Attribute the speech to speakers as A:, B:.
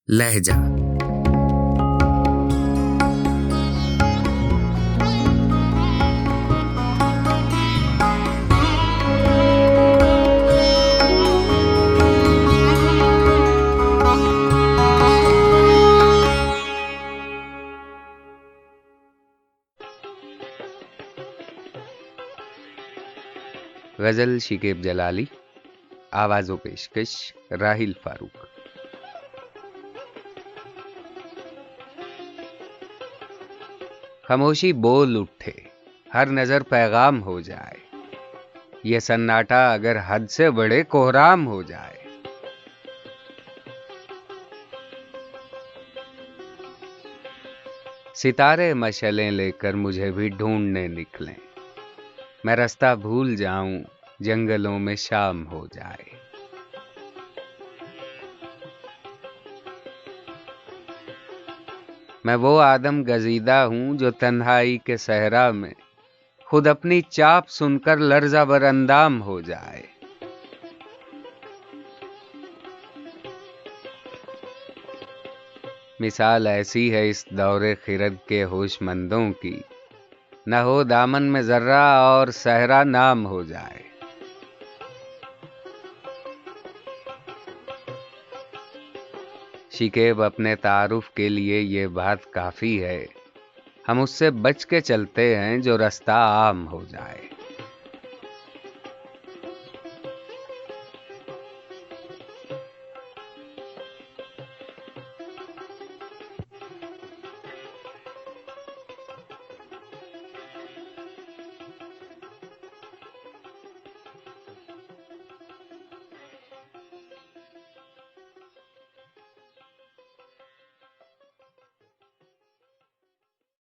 A: लहजा। गजल शिकेब जलाली, आवाज़ो पेशकश राहिल फारूक। खामोशी बोल उठे, हर नजर पैगाम हो जाए, ये सन्नाटा अगर हद से बड़े कोहराम हो जाए। सितारे मशलें लेकर मुझे भी ढूंढने निकलें, मैं रास्ता भूल जाऊं, जंगलों में शाम हो जाए। मैं वो आदम गजीदा हूं जो तन्हाई के सहरा में खुद अपनी चाप सुनकर लर्जा बरअंदाम हो जाए। मिसाल ऐसी है इस दौरे खिरद के होशमंदों की, न हो दामन में जर्रा और सहरा नाम हो जाए। शिकेब अपने तारुफ के लिए ये बात काफी है, हम उससे बच के चलते हैं जो रास्ता आम हो जाए।